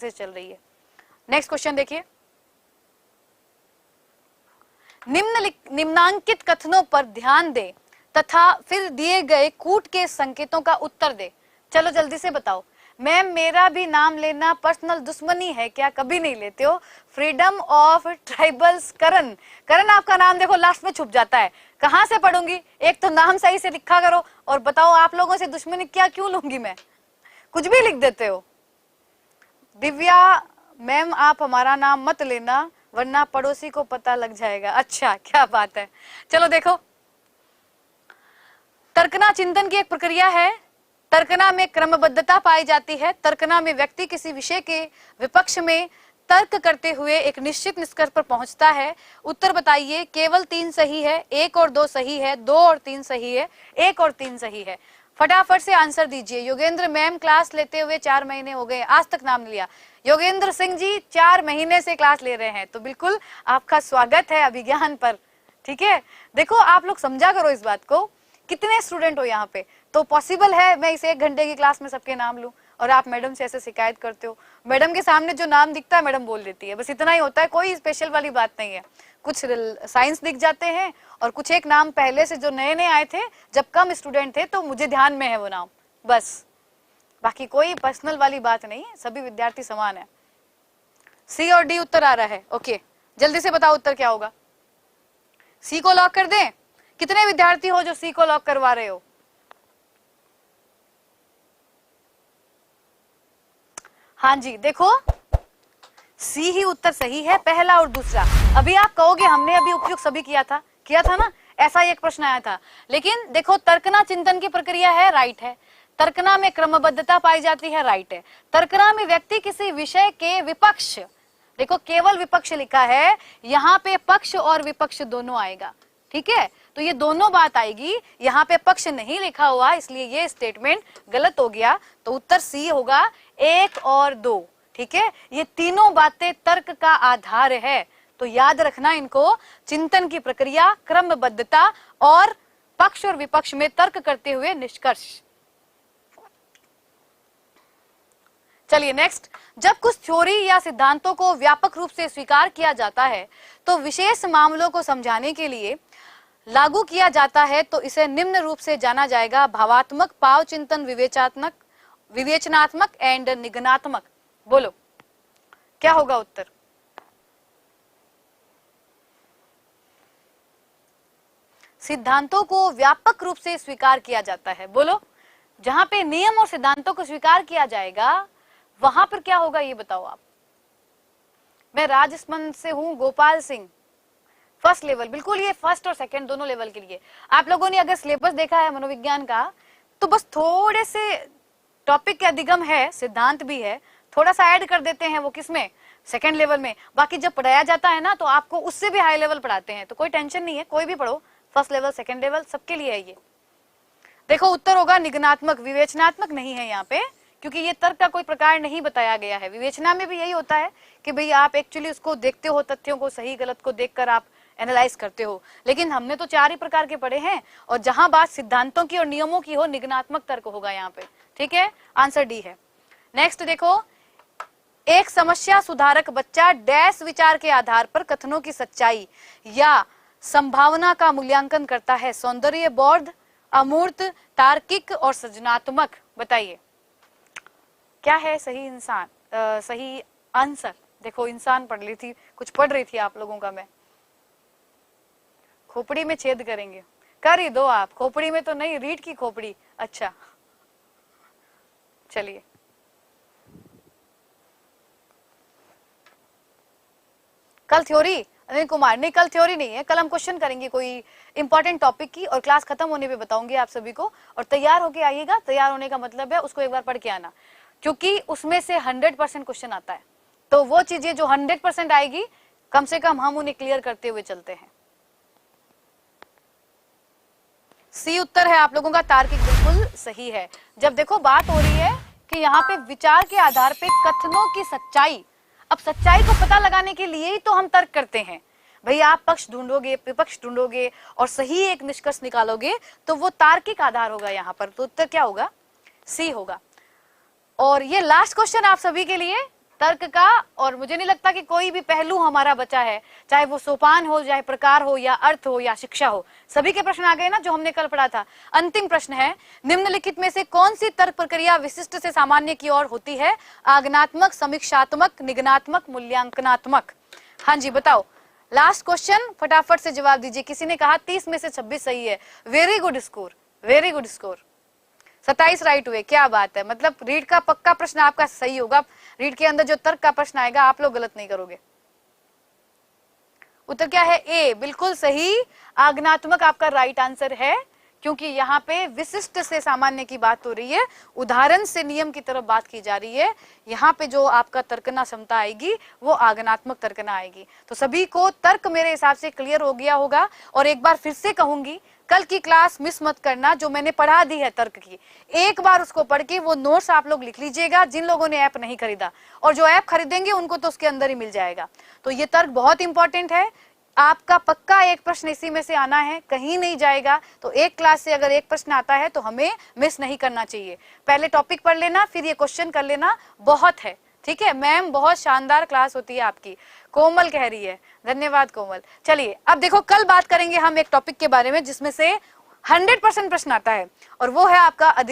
से चल रही है। नेक्स्ट क्वेश्चन देखिए, निम्नांकित कथनों पर ध्यान दे तथा फिर दिए गए कूट के संकेतों का उत्तर दे। चलो जल्दी से बताओ। मैम मेरा भी नाम लेना पर्सनल दुश्मनी है क्या? कभी नहीं लेते हो। फ्रीडम ऑफ ट्राइबल्स करण, करण आपका नाम देखो लास्ट में छुप जाता है, कहां से पढ़ूंगी? एक तो नाम सही से लिखा करो, और बताओ आप लोगों से दुश्मनी क्या क्यों लूंगी मैं, कुछ भी लिख देते हो। दिव्या मैम आप हमारा नाम मत लेना वरना पड़ोसी को पता लग जाएगा। अच्छा क्या बात है। चलो देखो, तर्कना चिंतन की एक प्रक्रिया है। तर्कना में क्रमबद्धता पाई जाती है। तर्कना में व्यक्ति किसी विषय के विपक्ष में तर्क करते हुए एक निश्चित निष्कर्ष पर पहुंचता है। उत्तर बताइए। केवल 3 सही है, 1 और 2 सही है, 2 और 3 सही है, 1 और 3 सही है। फटाफट से आंसर दीजिए। योगेंद्र मैम क्लास लेते हुए 4 महीने हो गए, आज तक नाम लिया। योगेंद्र सिंह जी 4 महीने से क्लास ले रहे हैं, तो बिल्कुल आपका स्वागत है अभिज्ञान पर। ठीक है, देखो आप लोग समझा करो इस बात को। कितने स्टूडेंट हो यहाँ पे, तो पॉसिबल है मैं इस 1 घंटे की क्लास में सबके नाम लूं, और आप मैडम से ऐसे शिकायत करते हो। मैडम के सामने जो नाम दिखता है मैडम बोल देती है, बस इतना ही होता है, कोई स्पेशल वाली बात नहीं है। कुछ साइंस दिख जाते हैं, और कुछ एक नाम पहले से जो नए नए आए थे जब कम स्टूडेंट थे तो मुझे ध्यान में है वो नाम, बस। बाकी कोई पर्सनल वाली बात नहीं है, सभी विद्यार्थी समान है। सी और डी उत्तर आ रहा है। ओके, जल्दी से बताओ उत्तर क्या होगा। सी को लॉक कर दें? कितने विद्यार्थी हो जो सी को लॉक करवा रहे हो? हाँ जी, देखो सी ही उत्तर सही है, पहला और दूसरा। अभी आप कहोगे हमने अभी उपयुक्त सभी किया था ना, ऐसा एक प्रश्न आया था। लेकिन देखो तर्कना चिंतन की प्रक्रिया है, राइट है। तर्कना में क्रमबद्धता पाई जाती है, राइट है। तर्कना में व्यक्ति किसी विषय के विपक्ष, देखो केवल विपक्ष लिखा है, यहाँ पे पक्ष और विपक्ष दोनों आएगा। ठीक है, तो ये दोनों बात आएगी, यहाँ पे पक्ष नहीं लिखा हुआ, इसलिए ये स्टेटमेंट गलत हो गया। तो उत्तर सी होगा 1 और 2। ठीक है, ये तीनों बातें तर्क का आधार है, तो याद रखना इनको। चिंतन की प्रक्रिया, क्रमबद्धता और पक्ष और विपक्ष में तर्क करते हुए निष्कर्ष। चलिए नेक्स्ट, जब कुछ थ्योरी या सिद्धांतों को व्यापक रूप से स्वीकार किया जाता है तो विशेष मामलों को समझाने के लिए लागू किया जाता है, तो इसे निम्न रूप से जाना जाएगा। भावात्मक, पाव चिंतन, विवेचनात्मक एंड निगमनात्मक। बोलो क्या होगा उत्तर? सिद्धांतों को व्यापक रूप से स्वीकार किया जाता है। बोलो, जहां पे नियम और सिद्धांतों को स्वीकार किया जाएगा वहां पर क्या होगा ये बताओ आप। मैं राजस्थान से हूं, गोपाल सिंह, फर्स्ट लेवल। बिल्कुल, ये फर्स्ट और सेकंड दोनों लेवल के लिए। आप लोगों ने अगर सिलेबस देखा है मनोविज्ञान का, तो बस थोड़े से टॉपिक के अधिगम है, सिद्धांत भी है, थोड़ा सा ऐड कर देते हैं वो किसमें, सेकंड लेवल में। बाकी जब पढ़ाया जाता है ना तो आपको उससे भी हाई लेवल पढ़ाते हैं, तो कोई टेंशन नहीं है, कोई भी पढ़ो, फर्स्ट लेवल सेकंड लेवल सबके लिए है ये। देखो उत्तर होगा निगमनात्मक, विवेचनात्मक नहीं है यहाँ पे, क्योंकि ये तर्क का कोई प्रकार नहीं बताया गया है। विवेचना में भी यही होता है कि भाई आप एक्चुअली उसको देखते हो, तथ्यों को, सही गलत को देखकर आप एनालाइज करते हो। लेकिन हमने तो 4 ही प्रकार के पढ़े हैं, और जहां बात सिद्धांतों की और नियमों की हो, निगमनात्मक तर्क होगा यहाँ पे। ठीक है, आंसर डी है। नेक्स्ट देखो, एक समस्या सुधारक बच्चा डैश विचार के आधार पर कथनों की सच्चाई या संभावना का मूल्यांकन करता है। सौंदर्य बोध, अमूर्त, तार्किक और सृजनात्मक। बताइए क्या है सही इंसान, सही आंसर? देखो इंसान पढ़ ली थी, कुछ पढ़ रही थी आप लोगों का मैं। खोपड़ी में छेद करेंगे, कर ही दो आप। खोपड़ी में तो नहीं, रीढ़ की खोपड़ी। अच्छा चलिए, कल थ्योरी? अनिल कुमार नहीं, कल थ्योरी नहीं है, कल हम क्वेश्चन करेंगे कोई इंपॉर्टेंट टॉपिक की, और क्लास खत्म होने पे बताऊंगी आप सभी को। और तैयार होके आइएगा, तैयार होने का मतलब है उसको एक बार पढ़ के आना, क्योंकि उसमें से 100% क्वेश्चन आता है। तो वो चीजें जो 100% आएगी, कम से कम हम उन्हें क्लियर करते हुए चलते हैं। सी उत्तर है आप लोगों का, तार्किक बिल्कुल सही है। जब देखो बात हो रही है कि यहाँ पे विचार के आधार पे कथनों की सच्चाई, अब सच्चाई को पता लगाने के लिए ही तो हम तर्क करते हैं। भाई आप पक्ष ढूंढोगे, विपक्ष ढूंढोगे और सही एक निष्कर्ष निकालोगे, तो वो तार्किक आधार होगा यहाँ पर। तो उत्तर क्या होगा? सी होगा। और ये लास्ट क्वेश्चन आप सभी के लिए, तर्क का, और मुझे नहीं लगता कि कोई भी पहलू हमारा बचा है, चाहे वो सोपान हो, चाहे प्रकार हो, या अर्थ हो, या शिक्षा हो। सभी के प्रश्न आ गए ना जो हमने कल पढ़ा था। अंतिम प्रश्न है, निम्नलिखित में से कौन सी तर्क प्रक्रिया विशिष्ट से सामान्य की ओर होती है? आगनात्मक, समीक्षात्मक, निगनात्मक, मूल्यांकनात्मक। हाँ जी बताओ, लास्ट क्वेश्चन, फटाफट से जवाब दीजिए। किसी ने कहा 30 में से 26 सही है, very good score, very good score. 27 right हुए, क्या बात है। मतलब रीड का पक्का प्रश्न आपका सही होगा, रीड के अंदर जो तर्क का प्रश्न आएगा आप लोग गलत नहीं करोगे। उत्तर क्या है? ए, बिल्कुल सही, आगनात्मक आपका राइट आंसर है, क्योंकि यहाँ पे विशिष्ट से सामान्य की बात हो रही है, उदाहरण से नियम की तरफ बात की जा रही है। यहाँ पे जो आपका तर्कना क्षमता आएगी वो आगनात्मक तर्कना आएगी। तो सभी को तर्क मेरे हिसाब से क्लियर हो गया होगा। और एक बार फिर से कहूंगी, कल की क्लास मिस मत करना, जो मैंने पढ़ा दी है तर्क की, एक बार उसको पढ़ के वो नोट्स आप लोग लिख लीजिएगा, जिन लोगों ने ऐप नहीं खरीदा, और जो ऐप खरीदेंगे उनको तो उसके अंदर ही मिल जाएगा। तो ये तर्क बहुत इंपॉर्टेंट है, आपका पक्का एक प्रश्न इसी में से आना है, कहीं नहीं जाएगा। तो एक क्लास से अगर एक प्रश्न आता है तो हमें मिस नहीं करना चाहिए। पहले टॉपिक पढ़ लेना, फिर ये क्वेश्चन कर लेना, बहुत है। ठीक है मैम, बहुत शानदार क्लास होती है आपकी, कोमल कह रही है। धन्यवाद कोमल। चलिए अब देखो, कल बात करेंगे हम एक टॉपिक के बारे में जिसमें से 100% प्रश्न आता है, और वो है आपका